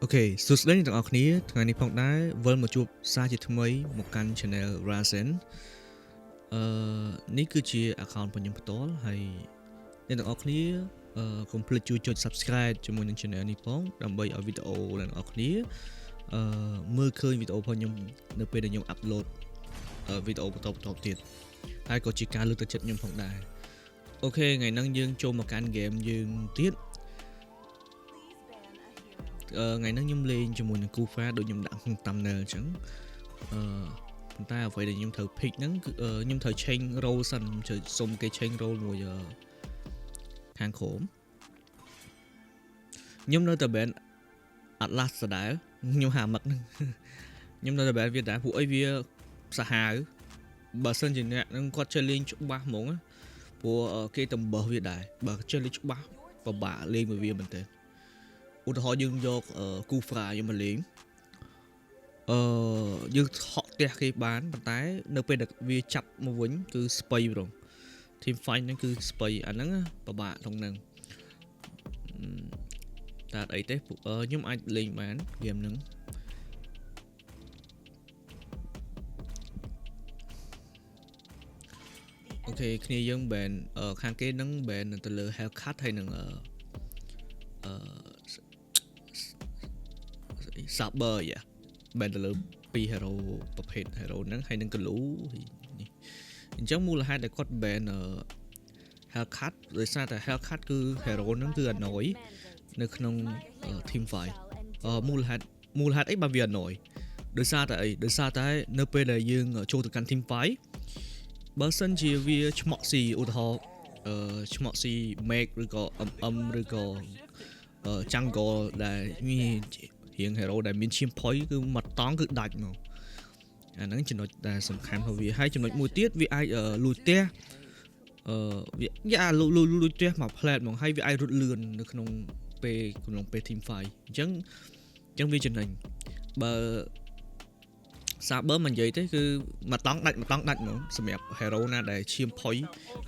Ok,សួស្តីអ្នកទាំងអស់គ្នាថ្ងៃនេះផងដែរវិលមកជួបសារជាថ្មីមកកាន់ Channel Razen នេះគឺជា account របស់ខ្ញុំផ្ទាល់ហើយអ្នកទាំងអស់គ្នាកុំភ្លេចជួយចុច Subscribe ជាមួយនឹង Channel នេះផងដើម្បីឲ្យវីដេអូអ្នកទាំងអស់គ្នាមើលឃើញវីដេអូរបស់ខ្ញុំនៅពេលដែលខ្ញុំ upload វីដេអូបន្តទៀតហើយក៏ជាការលើកទឹកចិត្តខ្ញុំផងដែរអូខេថ្ងៃហ្នឹងយើងចូលមកកាន់ game យើងទៀតថ្ងៃហ្នឹងខ្ញុំលេងជាមួយនឹង Kufa ដូចខ្ញុំដាក់ក្នុង thumbnail អញ្ចឹងប៉ុន្តែអ្វីដែលខ្ញុំត្រូវ pick ហ្នឹងគឺខ្ញុំត្រូវ change role សិនខ្ញុំសុំគេ change role មួយខាងក្រោមខ្ញុំនៅតែ band Atlas ដដែលខ្ញុំហាមឹកហ្នឹងខ្ញុំនៅតែ band វាដែរពួកអីវាសាហាវបើសិនជាអ្នកនឹងគាត់ចេះលេងច្បាស់ហ្មងព្រោះគេតំបោះវាដែរបើចេះលេងច្បាស់ពិបាកលេងមួយវាមែនទេឧទាហរណ៍យើងយក Kufra យកមកលេងយើងហក់ផ្ទះគេបានប៉ុន្តែនៅពេលដែលវាចាប់មកវិញគឺស្ពៃហ្មង team fight ហ្នឹងគឺស្ពៃអាហ្នឹងពិបាកក្នុងហ្នឹងតែអីទេខ្ញុំអាចលេងបានហ្គេមហ្នឹងអូខេគ្នាយើង ban ខាងគេហ្នឹង ban ទៅលើ haircut ហើយនឹងsaber យ៉ា ban ទៅលើ2 hero ប្រភេទ hero ហ្នឹងហើយនឹង glue នេះអញ្ចឹងមូលហេតុដែលគាត់ ban haircut ដោយសារតែ haircut គឺ hero ហ្នឹងគឺ annoy នៅក្នុង team fight មូលហេតុអីបើវា annoy ដោយសារតែអីដោយសារតែនៅពេលដែលយើងចូលទៅកាន់ team fight បើសិនជាវាឆ្មក់ស៊ីឧទាហរណ៍ឆ្មក់ស៊ី make ឬក៏ ឬក៏ jungle ដែលមានរៀង hero ដែលមានឈាមផុយគឺមកតង់គឺដាច់មកអាហ្នឹងចំណុចដែលសំខាន់របស់វាហើយចំណុចមួយទៀតវាអាចលួចផ្ទះវាអាចលួចផ្ទះមកផ្លែតមកហើយវាអាចរត់លឿននៅក្នុងពេល team fight អញ្ចឹងវាចំណេញបើ Saber មិននិយាយទេគឺមកតង់ដាច់ហ្មងសម្រាប់ hero ណាដែលឈាមផុយ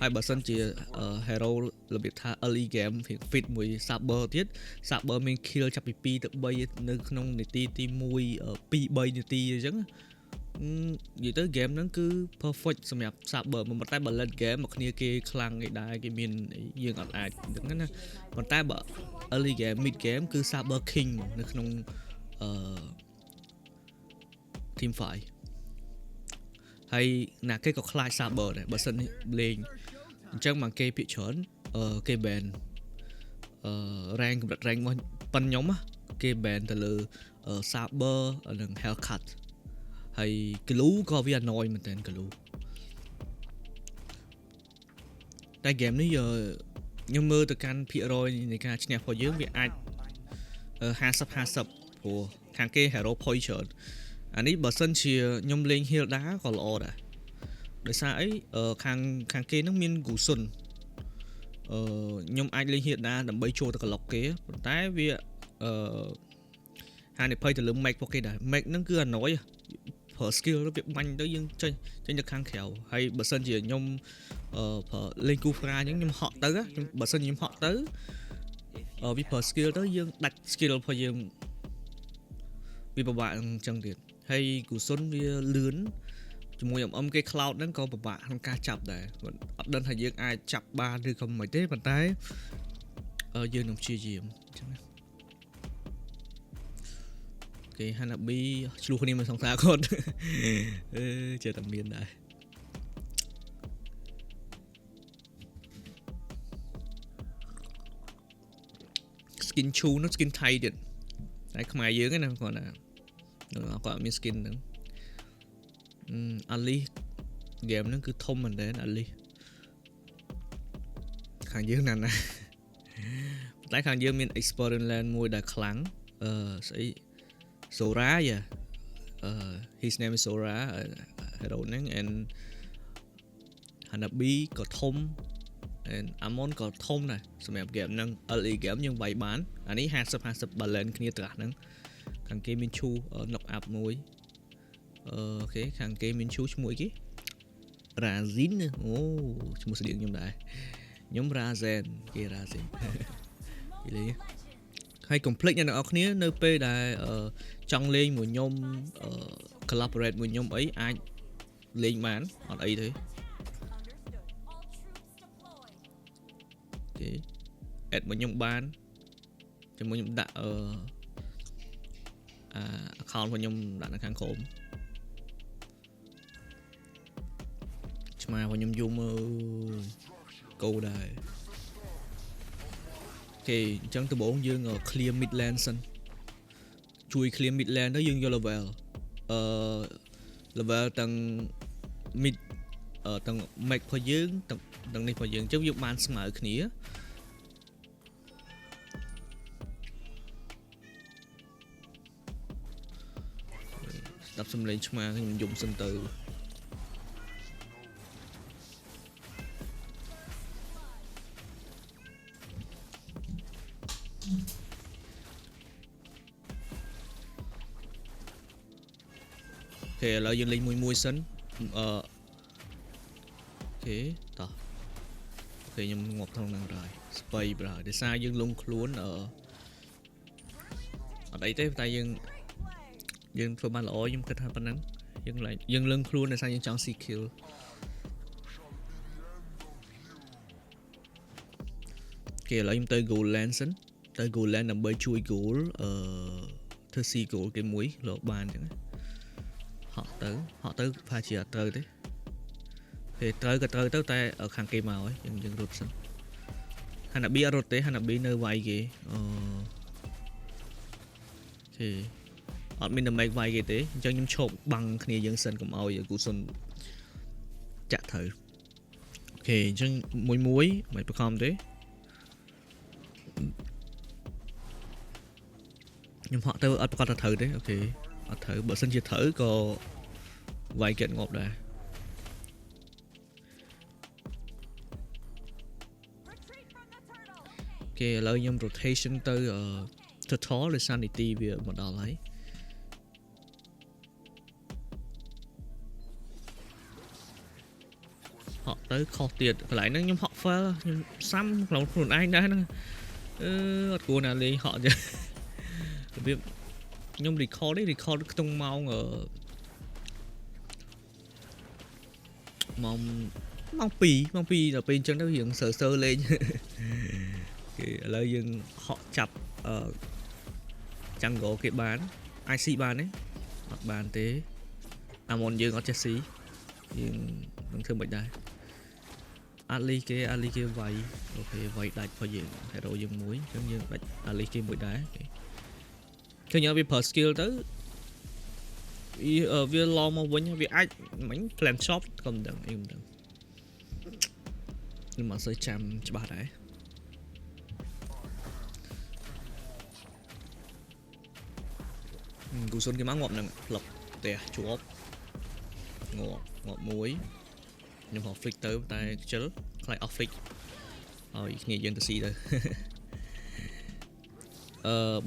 ហើយបើសិនជា hero របៀបថា early game fit មួយ Saber ទៀត Saber មាន kill ចាប់ពី2ទៅ3នៅក្នុងនាទីទី1 2-3នាទីអញ្ចឹងនិយាយទៅ game ហ្នឹងគឺ perfect សម្រាប់ Saber ប៉ុន្តែបើ late game មកគ្នាគេខ្លាំងឯដែរគេមានយើងអត់អាចហ្នឹងណាប៉ុន្តែបើ early game mid game គឺ Saber king នៅក្នុងteam fight ហើយណាគេក៏ខ្លាច Saber ដែរបើសិនលេងអញ្ចឹងមកគេភាគច្រើនគេ ban rank កម្រិត rank របស់ប៉ុនខ្ញុំគេ ban ទៅលើ Saber និង haircut ហើយ glue ក៏វា annoy មែនតើ glue តែ game នេះខ្ញុំមើលទៅកាន់ភាគរយនៃការឈ្នះរបស់យើងវាអាច50-50ព្រោះខាងគេ hero point ច្រើនអានេះបើសិនជាខ្ញុំលេង Hilda ក៏ល្អដែរដោយសារអីខាងគេនឹងមាន Gusun ខ្ញុំអាចលេង Hilda ដើម្បីចូលទៅក្លុកគេប៉ុន្តែវាហានិភ័យទៅលើ make ពួកគេដែរ make ហ្នឹងគឺ annoy ប្រើ skill វាបាញ់ទៅយើងចេញទៅខាងក្រៅហើយបើសិនជាខ្ញុំប្រើលេង Kufra អញ្ចឹងខ្ញុំហក់ទៅបើសិនខ្ញុំហក់ទៅវាប្រើ skill ទៅយើងដាច់ skill របស់យើងវាពិបាកអញ្ចឹងទៀតហើយ Gusun វាលឿនជាមួយគេ cloud ហ្នឹងក៏ពិបាកក្នុងការចាប់ដែរអត់ដឹងថាយើងអាចចាប់បានឬក៏មិនទេប៉ុន្តែយើងនឹងព្យាយាមអញ្ចឹងណាគេ Hanabi ឆ្លោះគ្នាមិនសង្សារគាត់ចេះតែមានដែរskin ឈូនោះ skin ថៃទៀតតែខ្មែរយើងហ្នឹងគាត់ណាគាត់មាន skin ហ្នឹងAli game ហ្នឹងគឺធំមែនតើ Ali ខាងយើងណាតែខាងយើងមាន experience land មួយដែលខ្លាំងស្អី Sora his name is Sora hero ហ្នឹង and Hanabi ក៏ធំ and Amon ក៏ធំដែរសម្រាប់ game ហ្នឹង early game យើងវាយបានអានេះ50-50 balance គ្នាត្រាស់ហ្នឹងខាងគេមានឈូ knock up មួយអូខេខាងគេមានឈូឈ្មោះគេ Razin អូឈ្មោះស្តៀងខ្ញុំដែរខ្ញុំ Razen គេ Razen គេលេង ហើយ complete អ្នកនរគ្នានៅពេលដែលចង់លេងមួយខ្ញុំcollaborate មួយខ្ញុំអីអាចលេងបានអត់អីទេគេ add មួយខ្ញុំបានជាមួយខ្ញុំដាក់account របស់ខ្ញុំដាក់នៅខាងក្រោមឆ្មារបស់ខ្ញុំយំកោដែរគេអញ្ចឹងដំបូងយើង clear midland សិនជួយ clear midland ទៅយើងយក level level ទាំង mid ទាំង max របស់យើងទាំងនេះរបស់យើងអញ្ចឹងយើងបានស្មើគ្នាស្ដាប់សំឡេងឆ្មាខ្ញុំយំសិនទៅអូខេឥឡូវយើងលេងមួយសិនអូខេតោះអូខេខ្ញុំងាប់ក្នុងហ្នឹងហើយស្បៃបើដោយសារយើងលងខ្លួនអត់អីទេតែយើងធ្វើបានល្អខ្ញុំគិតថាប៉ុណ្ណឹងយើងលឹងខ្លួនដោយសារយើងចង់ see kill គេឥឡូវខ្ញុំទៅ goal land សិនទៅ goal land ដើម្បីជួយ goal ធ្វើ see goal គេមួយលោកបានអញ្ចឹងហក់ទៅផាជាអត់ត្រូវទេពេលត្រូវក៏ត្រូវទៅតែខាងគេមកហើយយើងរត់សិនហាណាប៊ីអត់រត់ទេហាណាប៊ីនៅវាយគេអូខេអត់មានតែ make វាយគេទេអញ្ចឹងខ្ញុំឈប់បាំងគ្នាយើងសិនកុំឲ្យគូសុនចាក់ត្រូវអូខេអញ្ចឹងមួយមិនបខំទេខ្ញុំហក់ទៅអត់ប្រកាសថាត្រូវទេអូខេអត់ត្រូវបើសិនជាត្រូវក៏វាយគេងាប់ដែរគេឥឡូវខ្ញុំ rotation ទៅ total ដោយសារនីតិវាមកដល់ហើយហក់ទៅខុសទៀតកន្លែងហ្នឹងខ្ញុំហក់ fail ខ្ញុំសាំក្នុងខ្លួនឯងដែរហ្នឹងអត់គួរណាលេងហក់ទេរបៀបខ្ញុំ record ក្នុងម៉ោងម៉ោង2ដល់ពេលអញ្ចឹងទៅរៀងសើលេងគេឥឡូវយើងហក់ចាប់jungle គេបាន IC បានទេអត់បានទេអាមុនយើងអត់ចេះស៊ីយើងនឹងធ្វើមិនដែរអាលីគេវាយអូខេវាយដាច់របស់យើង hero យើងមួយអញ្ចឹងយើងដាច់អាលីគេមួយដែរឃើញវាប្រើ skill ទៅវាឡងមកវិញវាអាចមិញ plan shop ក៏មិនដឹងខ្ញុំមិនសូវចាំច្បាស់ដែរគូសុនគេមកងាប់នឹងផ្លឹកផ្ទះជាប់ងាប់មួយខ្ញុំហៅ flick ទៅតែខ្ជិលខ្លាច off flick ឲ្យគ្នាយើងទៅស៊ីទៅ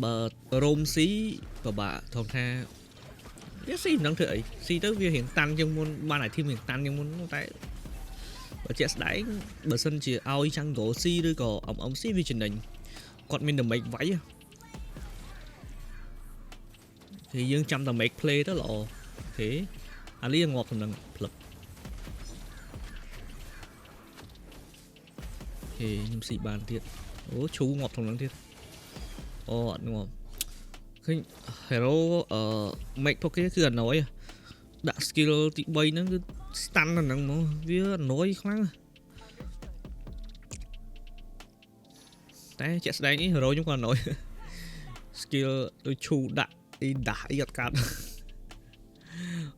បើរោមស៊ីពិបាកធំថាវាស៊ីមិនដឹងធ្វើអីស៊ីទៅវារៀងតាន់ជាងមុនបានអាធីមរៀងតាន់ជាងមុនតែបើជាក់ស្ដែងបើសិនជាឲ្យចង់ go ស៊ីឬក៏អ៊ំស៊ីវាចំណេញគាត់មានតែ make វាយthì យើងចាំតែ make play ទៅល្អអូខេអាលីងាប់ក្នុងនឹងផ្លឹកអូខេខ្ញុំស៊ីបានទៀតអូឈូងាប់ក្នុងនឹងទៀតអូអត់ងាប់ឃើញ hero make ពួកគេគឺ annoy ដាក់ skill ទី3ហ្នឹងគឺ stun នៅហ្នឹងហ្មងវា annoy ខ្លាំងតែជាក់ស្ដែងនេះ hero ខ្ញុំក៏ annoy skill ដូចឈូដាក់អីដាស់អីអត់កាត់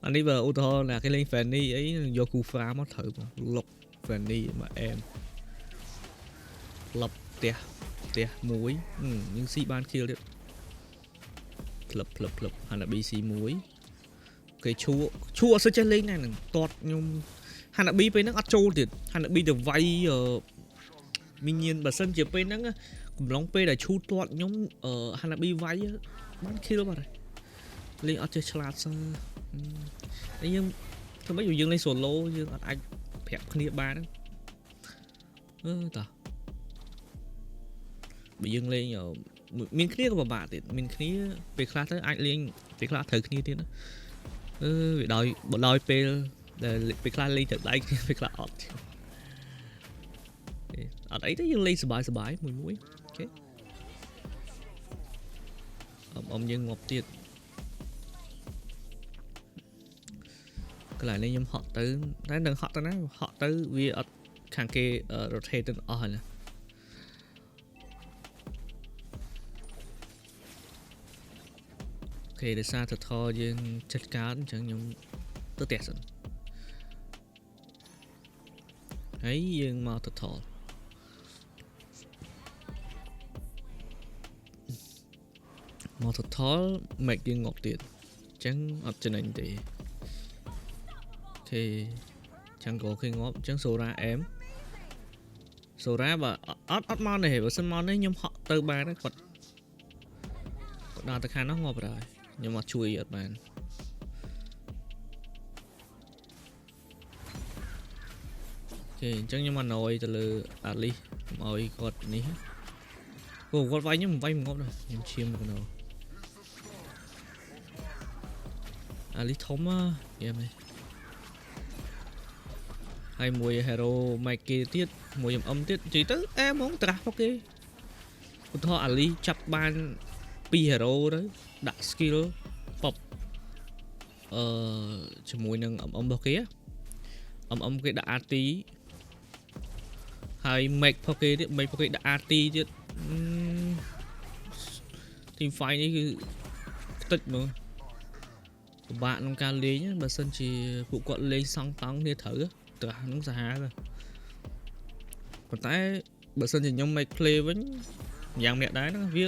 អានេះបើឧទាហរណ៍ណាគេលេង Fanny អីយកគូ farm មកត្រូវបងលុក Fanny មកអែមលប់ផ្ទះមួយយើងស៊ីបាន kill ទៀតផ្លឹបហាណាប៊ី C1 គេឈួអត់សូវចេះលេងដែរនឹងតតខ្ញុំហាណាប៊ីពេលហ្នឹងអត់ចូលទៀតហាណាប៊ីទៅវាយមីញៀនបើសិនជាពេលហ្នឹងកំឡុងពេលដែលឈូតតតខ្ញុំហាណាប៊ីវាយបាន kill បាត់ហើយលេងអត់ចេះឆ្លាតសោះតែយើងធ្វើម៉េចយើងលេង solo យើងអត់អាចប្រាប់គ្នាបានតោះបើយើងលេង មានគ្នាក៏ពិបាកទៀតមានគ្នាពេលខ្លះទៅអាចលេងពេលខ្លះត្រូវគ្នាទៀតវាដោយពេលដែលពេលខ្លះលេងទៅដៃគ្នាពេលខ្លះអត់អត់អីទេយើងលេងសប្បាយមួយអូខេអមយើងងាប់ទៀតកន្លែងនេះខ្ញុំហក់ទៅតែនឹងហក់ទៅណាហក់ទៅវាអត់ខាងគេ rotate ទាំងអស់ហើយណាអូខេដោយសារទៅថតយើងចិត្តកើតអញ្ចឹងខ្ញុំទៅផ្ទះសិនហើយយើងមកទៅថតមកទៅថត make យើងងាប់ទៀតអញ្ចឹងអត់ចំណេញទេអូខេចឹងក៏គេងាប់អញ្ចឹងសូរ៉ាអែមសូរ៉ាបើអត់មកនេះបើសិនមកនេះខ្ញុំហក់ទៅបានគាត់ដល់ទៅខាងនោះងាប់ហើយខ្ញុំអត់ជួយអត់បានអូខេអញ្ចឹងខ្ញុំមកណយទៅលើអាលីកុំឲ្យគាត់នេះអូគាត់វាយខ្ញុំវាយងាប់ដែរខ្ញុំឈាមមកណោអាលីធំហ្គេមនេះហើយមួយ hero ម៉ែគេទៀតមួយខ្ញុំទៀតនិយាយទៅអែហ្មងត្រាស់មកគេឧទាហរណ៍អាលីចាប់បាន2 hero ទៅដាក់ skill pop ជាមួយនឹងរបស់គេគេដាក់ RT ហើយ make ផគេទៀត make ផគេដាក់ RT ទៀត team fight នេះគឺខ្ទេចហ្មងពិបាកក្នុងការលេងបើសិនជាពួកគាត់លេងសង់តង់គ្នាត្រូវត្រាស់នឹងសាហាវប៉ុន្តែបើសិនជាខ្ញុំ make play វិញយ៉ាងម្នាក់ដែរហ្នឹងវា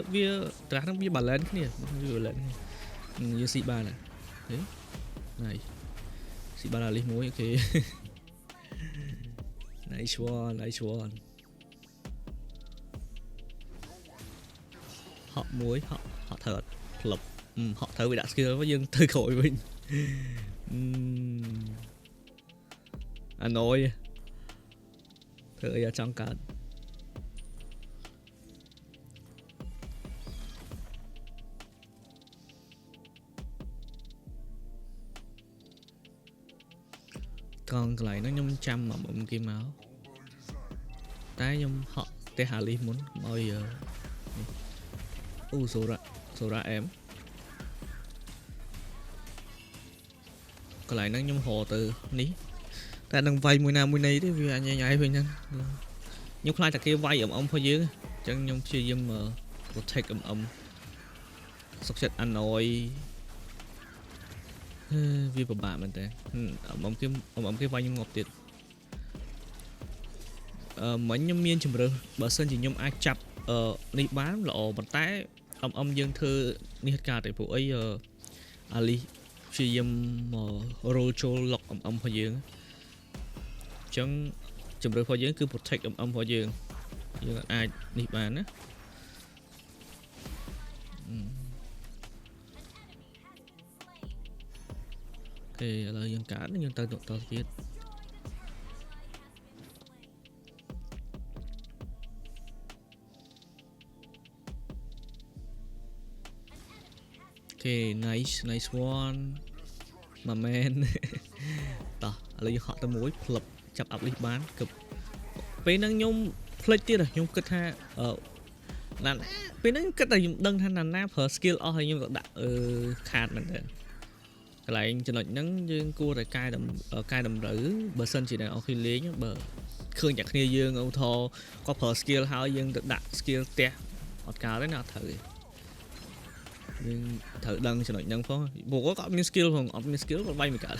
ត្រាស់ហ្នឹងវា balance គ្នាវា balance គ្នាយើងស៊ីបានហ៎ណៃស៊ីបានអាលីសមួយអូខេ nice one ហក់មួយហក់ត្រូវអត់ផ្លឹបហក់ត្រូវវាដាក់ skill វិញយើងទៅក្រោយវិញអាណយធ្វើអីចង់កើតកន្លែងហ្នឹងខ្ញុំចាំមកគេមកតែខ្ញុំហក់ផ្ទះអាលីសមុនឲ្យអូសូរ៉ាអែមកន្លែងហ្នឹងខ្ញុំរកទៅនេះតែនឹងវាយមួយណាមួយណីទេវាញ៉ៃវិញហ្នឹងខ្ញុំខ្លាចតែគេវាយរបស់យើងអញ្ចឹងខ្ញុំព្យាយាម protect សុខចិត្តអាណយវាពិបាកមែនតើគេវាយខ្ញុំងាប់ទៀតមិញខ្ញុំមានជំរឿសបើសិនជាខ្ញុំអាចចាប់នេះបានល្អប៉ុន្តែយើងធ្វើនេះហេតុការតែពួកអីអាលីព្យាយាមមករលចូលលុករបស់យើងអញ្ចឹងជំរឿសរបស់យើងគឺ protect របស់យើងអាចនេះបានណាអូខេឥឡូវយើងកាត់យើងទៅតទៀតអូខេ nice one my man តោះឥឡូវយើងហក់ទៅមួយផ្លឹបចាប់អាប់លីសបានគឹបពេលហ្នឹងខ្ញុំផ្លេចទៀតខ្ញុំគិតថាណាពេលហ្នឹងគិតតែខ្ញុំដឹងថាណាប្រើ skill អស់ហើយខ្ញុំទៅដាក់ខាតមែនតើកន្លែងចំណុចហ្នឹងយើងគួរតែកែតម្រូវបើសិនជាអ្នកអស់គ្នាលេងបើឃើញតែគ្នាយើងឧទាហរណ៍គាត់ប្រើ skill ហើយយើងទៅដាក់ skill ផ្ទះអត់កើតទេណាអត់ត្រូវទេយើងត្រូវដឹងចំណុចហ្នឹងផងពួកគាត់អត់មាន skill ផងអត់មាន skill គាត់បាយមិនកើត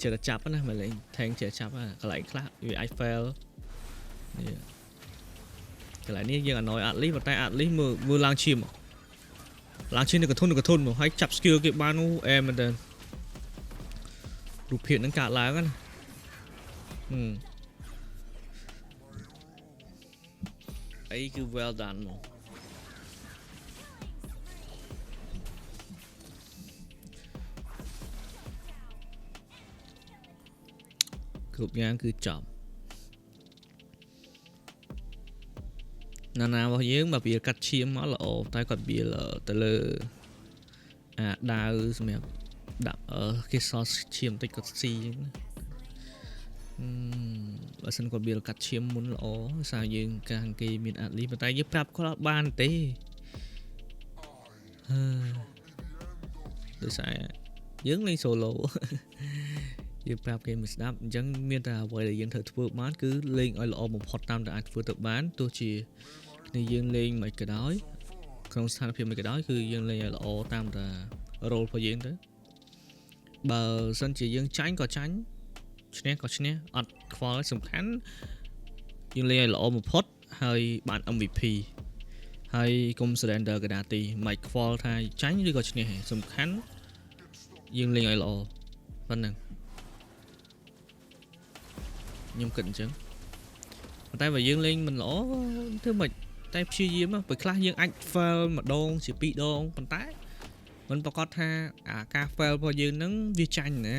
ចេះតែចាប់ណាមកលេង tank ចេះចាប់កន្លែងខ្លះវាអាច fail នេះកន្លែងនេះយើងអណយអាត់លីប៉ុន្តែអាត់លីមើលឡើងឈាមនៅកធុនមកហើយចាប់ skill គេបាននោះអែមែនតើរូបភាពហ្នឹងកើតឡើងណាអីគឺ well done មកគ្រប់យ៉ាងគឺចប់ ណារបស់យើងបើវាកាត់ឈាមមកល្អតែគាត់វាទៅលើដាវសម្រាប់ដាក់គេសល់ឈាមតិចគាត់ស៊ីអញ្ចឹងបើសិនគាត់វាកាត់ឈាមមុនល្អសារយើងកាំងគេមានអាត់លីប៉ុន្តែយើងប្រាប់គាត់អត់បានទេដោយសារយើងលេង solo យើងប្រាប់គេមិនស្ដាប់អញ្ចឹងមានតែអ្វីដែលយើងត្រូវធ្វើបានគឺលេងឲ្យល្អបំផុតតាមដែលអាចធ្វើទៅបានទោះជាគ្នាយើងលេងមិនក៏ដោយក្នុងស្ថានភាពមិនក៏ដោយគឺយើងលេងឲ្យល្អតាមតែ role របស់យើងទៅបើសិនជាយើងចាញ់ក៏ចាញ់ឈ្នះក៏ឈ្នះអត់ខ្វល់សំខាន់យើងលេងឲ្យល្អបំផុតហើយបាន MVP ហើយកុំ surrender កដាទីមិនខ្វល់ថាចាញ់ឬក៏ឈ្នះសំខាន់យើងលេងឲ្យល្អប៉ុណ្ណឹងខ្ញុំគិតអញ្ចឹងប៉ុន្តែបើយើងលេងមិនល្អធ្វើមិនតែព្យាយាមបើខ្លះយើងអាច fail ម្ដងជា2ដងប៉ុន្តែមិនប្រកាសថាការ fail របស់យើងហ្នឹងវាចាញ់ណា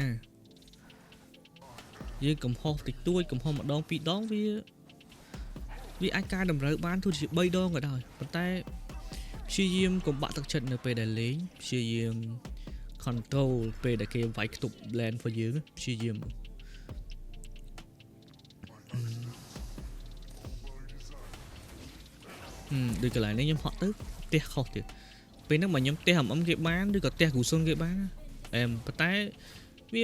យើងកំហុសតិចតួចកំហុសម្ដង2ដងវាអាចកែតម្រូវបានទោះជា3ដងក៏ដោយប៉ុន្តែព្យាយាមកុំបាក់ទឹកចិត្តនៅពេលដែលលេងព្យាយាម control ពេលដែលគេវាយខ្ទប់ land របស់យើងព្យាយាមដូចកន្លែងនេះខ្ញុំហក់ទៅផ្ទះខុសទៀតពេលហ្នឹងបើខ្ញុំផ្ទះគេបានឬក៏ផ្ទះគ្រូសុនគេបានប៉ុន្តែវា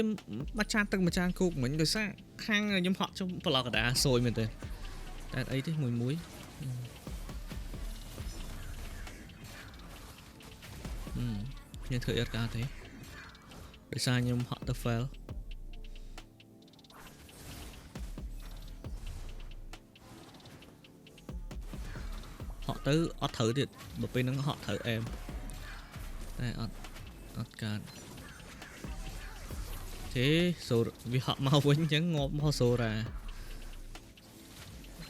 មួយចានទឹកម្ចានគោកមិញដោយសារខាងខ្ញុំហក់ចុះប្លុកកដាសួយមែនទេតែអីទេមួយខ្ញុំធ្វើអត់ការទេដោយសារខ្ញុំហក់ទៅ fail ហក់ទៅអត់ត្រូវទៀតបើពេលហ្នឹងហក់ត្រូវតែអត់កើតទេសូវាហក់មកវិញអញ្ចឹងងាប់មកសូរ៉ា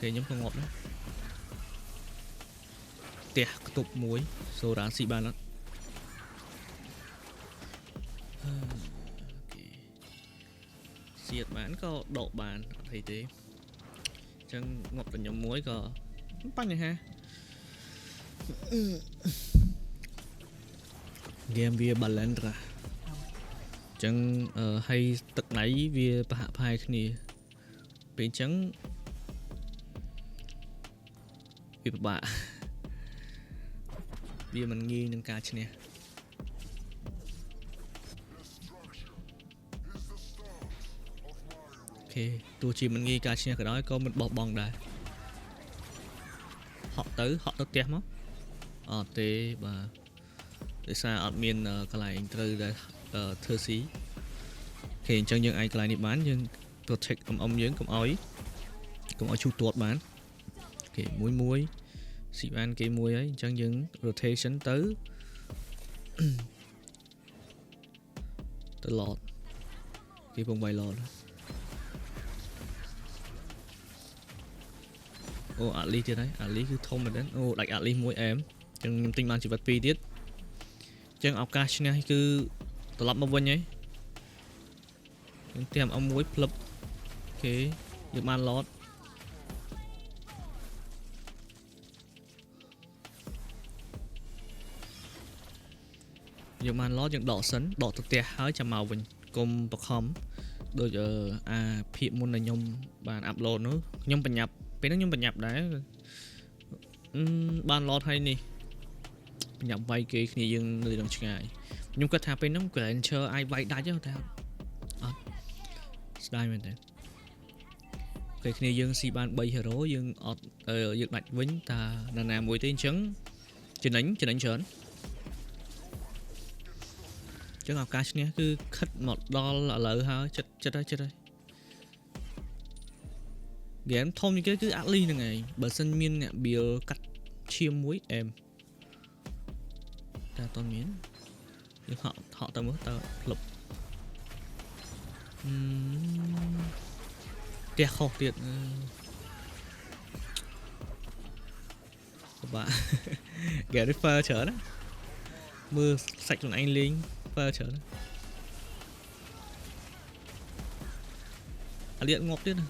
គេខ្ញុំក៏ងាប់ដែរផ្ទះខ្ទប់មួយសូរ៉ាស៊ីបានអត់សៀតបានក៏ដកបានអត់អីទេអញ្ចឹងងាប់តែខ្ញុំមួយក៏បញ្ហាហ្គេមវា balance រ៉ាអញ្ចឹងហើយទឹកដៃវាប្រហាក់ប្រហែលគ្នាពេលអញ្ចឹងវាពិបាកវាមិនងាយនឹងការឈ្នះអូខេទោះជាមិនងាយការឈ្នះក៏ដោយក៏មិនបោះបង់ដែរហក់ទៅផ្ទះមកអត់ទេបាទដោយសារអត់មានកន្លែងត្រូវដែលធ្វើស៊ីអូខេអញ្ចឹងយើងអាចកន្លែងនេះបានយើង protect យើងកុំឲ្យឈូសទាត់បានអូខេមួយស៊ីបានគេមួយហើយអញ្ចឹងយើង rotation ទៅឡតគេពងវាយឡតអូអាលីទៀតហើយអាលីគឺធំមែនទេអូដាច់អាលីមួយអែមអញ្ចឹងខ្ញុំទិញបានជីវិត2ទៀតអញ្ចឹងឱកាសឈ្នះគឺត្រឡប់មកវិញហើយខ្ញុំទិញមួយផ្លឹបអូខេយើងបានឡតយើងដកសិនដកទៅផ្ទះហើយចាំមកវិញកុំបខំដូចភាគមុនដែលខ្ញុំបានអាប់ឡូតនោះខ្ញុំបញ្ញាប់ពេលហ្នឹងខ្ញុំបញ្ញាប់ដែរបានឡតហើយនេះបញ្ញាប់វាយគេគ្នាយើងនៅដល់ឆ្ងាយខ្ញុំគិតថាពេលហ្នឹង Grancher អាចវាយដាច់តែអត់ស្ដាយមែនទេពេលគ្នាយើងស៊ីបាន3 hero យើងអត់យើងដាច់វិញតាណាមួយទេអញ្ចឹងចំណេញច្រើនចឹងឱកាសឈ្នះគឺខិតមកដល់ឥឡូវហើយចិត្តហើយហ្គេមធំជាងគេគឺអាក់លីហ្នឹងឯងបើសិនមានអ្នកបៀលកាត់ឈាមមួយអែមតែអត់មានយើងហក់ទៅមើលតើផ្លឹបផ្ទះខុសទៀតពិបាក Gary Fer ច្រើនណាមើលសាច់ខ្លួនឯងលេង Fer ច្រើនអាលៀតងាប់ទៀតណា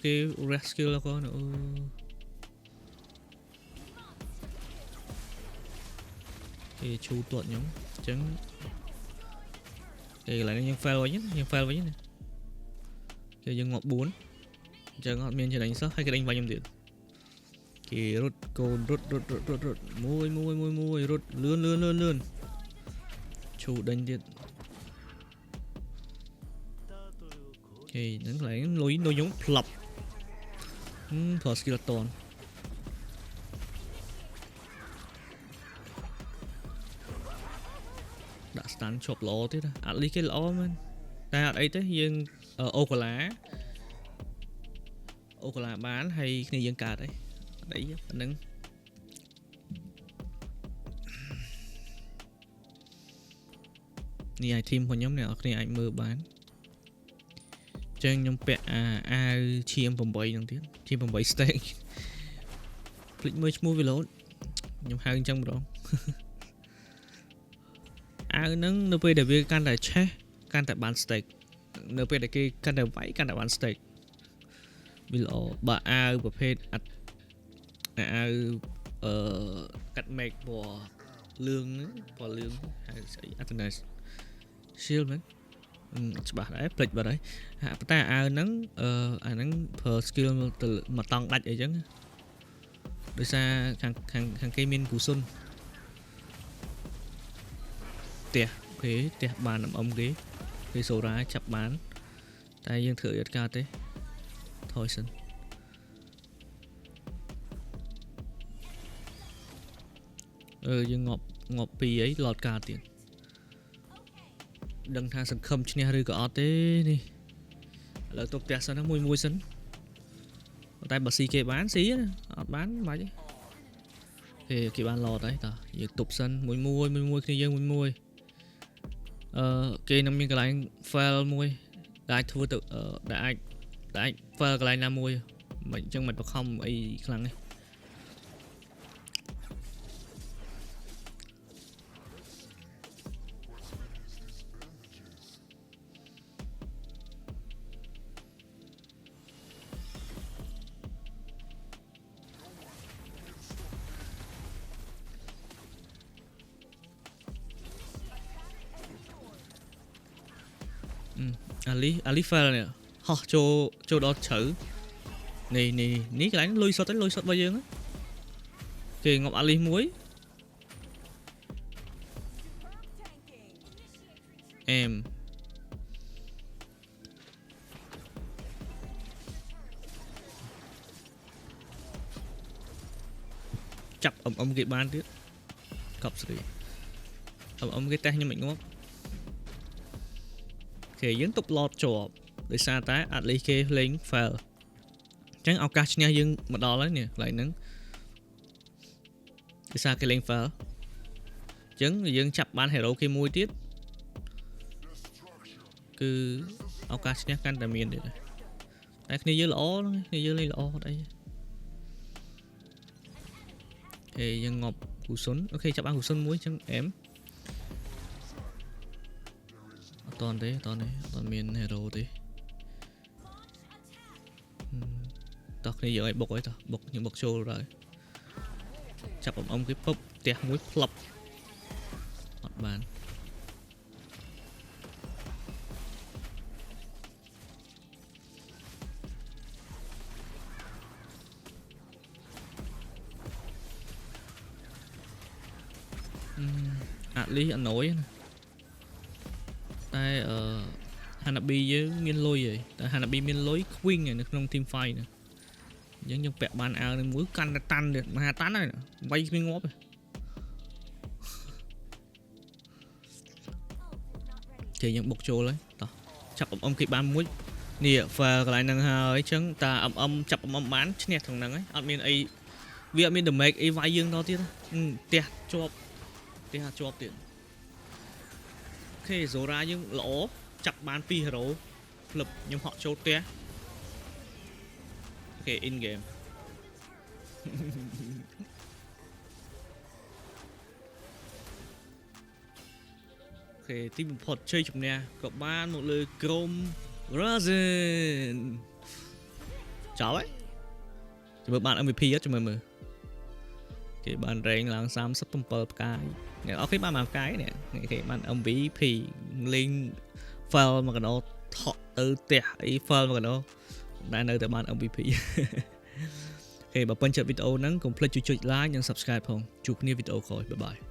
គេ rescue แล้วก็ គេឈូទាត់ខ្ញុំអញ្ចឹងគេកន្លែងយើង fail វិញយើង fail វិញណាគេយើងងាប់4អញ្ចឹងអត់មានចំណេញសោះហើយគេដេញវាយខ្ញុំទៀតគេរត់កូនរត់មួយរត់លឿនឈូដេញទៀតគេហ្នឹងកន្លែងលុយខ្ញុំផ្លប់ព្រោះ skill អត់តន់ដាក់ stun ឈប់ល្អទៀតអាត់លីគេល្អមែនតែអត់អីទេយើងអូកាឡាបានហើយគ្នាយើងកើតអីអត់អីប៉ុណ្ណឹងនេះឲ្យ team របស់ខ្ញុំអ្នកនរគ្នាអាចមើលបានចឹងខ្ញុំពាក់អាវឈាម8ហ្នឹងទៀតឈាម8 stack ភ្លេចមើលឈ្មោះវាលោតខ្ញុំហៅអញ្ចឹងម្ដងអាវហ្នឹងនៅពេលដែលវាកាន់តែឆេះកាន់តែបាន stack នៅពេលដែលគេកាន់តែវាយកាន់តែបាន stack វាល្អបើអាវប្រភេទអាវកាត់មេឃពណ៌លឿងហៅស្អី Athena shield មែនច្បាស់ដែរភ្លេចបាត់ហើយប៉ុន្តែអាវហ្នឹងអាហ្នឹងប្រើ skill ទៅមកតង់ដាច់អីចឹងដោយសារខាងគេមានគូសុនផ្ទះបានគេសូរ៉ាចាប់បានតែយើងធ្វើអត់កើតទេថយសិនយើងងាប់2អីឡតកើតទៀតដឹងថាសង្ឃឹមឈ្នះឬក៏អត់ទេនេះឥឡូវទុកផ្ទះសិនណាមួយសិនតែបើស៊ីគេបានស៊ីអត់បានមិនបាច់ទេគេបានឡតហើយតោះយើងទុបសិនមួយគ្នាយើងមួយគេនឹងមានកន្លែង fail មួយដែលអាចធ្វើទៅដែលអាច fail កន្លែងណាមួយមិនអញ្ចឹងមិនបខំអីខ្លាំងទេអាលី fail នេះហោះចូលដល់ជ្រៅនេះកន្លែងលុយសុតរបស់យើងគេងាប់អាលីមួយអែមចាប់គេបានទៀតកប់ស្រីគេតេះខ្ញុំមិនងាប់គេយើងទប់ឡតជាប់ដោយសារតែអាត់លីគេលេង fail អញ្ចឹងឱកាសឈ្នះយើងមកដល់ហើយនេះកន្លែងហ្នឹងដោយសារគេលេង fail អញ្ចឹងយើងចាប់បាន hero គេមួយទៀតគឺឱកាសឈ្នះកាន់តែមានទៀតតែគ្នាយើងល្អគ្នាយើងលេងល្អអត់អីយើងងាប់គូសុនអូខេចាប់បានគូសុនមួយអញ្ចឹងអែមអត់ទេអត់មាន hero ទេតោះគ្នាយើងឲ្យបុកហើយតោះបុកខ្ញុំបុកចូលហើយចាប់គេពុបផ្ទះមួយផ្លប់អត់បានអាត់លីអណយណាតែHanabi យើងមានលុយហើយតែ Hanabi មានលុយ Queen នៅក្នុង team fight ណាអញ្ចឹងយើងពាក់បានអាវនឹងមួយកាន់តែតាន់ទៀតមហាតាន់ហើយវាយគ្មានងាប់ទេគេយើងបុកចូលហើយតោះចាប់គេបានមួយនេះ fail កន្លែងហ្នឹងហើយអញ្ចឹងតាចាប់បានឈ្នះខាងហ្នឹងហើយអត់មានអីវាអត់មាន damage អីវាយយើងដល់ទៀតផ្ទះជាប់ទៀតអូខេ Zora យើងល្អចាប់បាន2 hero ផ្លឹបខ្ញុំហក់ចូលផ្ទះអូខេ in game អូខេទីបំផុតជ័យជំនះក៏បានមកលើក្រុម Razen ចោលហើយមើលបាន MVP អត់មើលគេ គេបាន rank ឡើង37ផ្កាយអ្នកអត់គេបានមកផ្កាយនេះគេបាន MVP លេង file មកកណោថក់ទៅផ្ទះអី file មកកណោតែនៅតែបាន MVP អូខេបើពេញចិត្តវីដេអូហ្នឹងកុំភ្លេចជួយចុច like និង subscribe ផងជួបគ្នាវីដេអូក្រោយបាយបាយ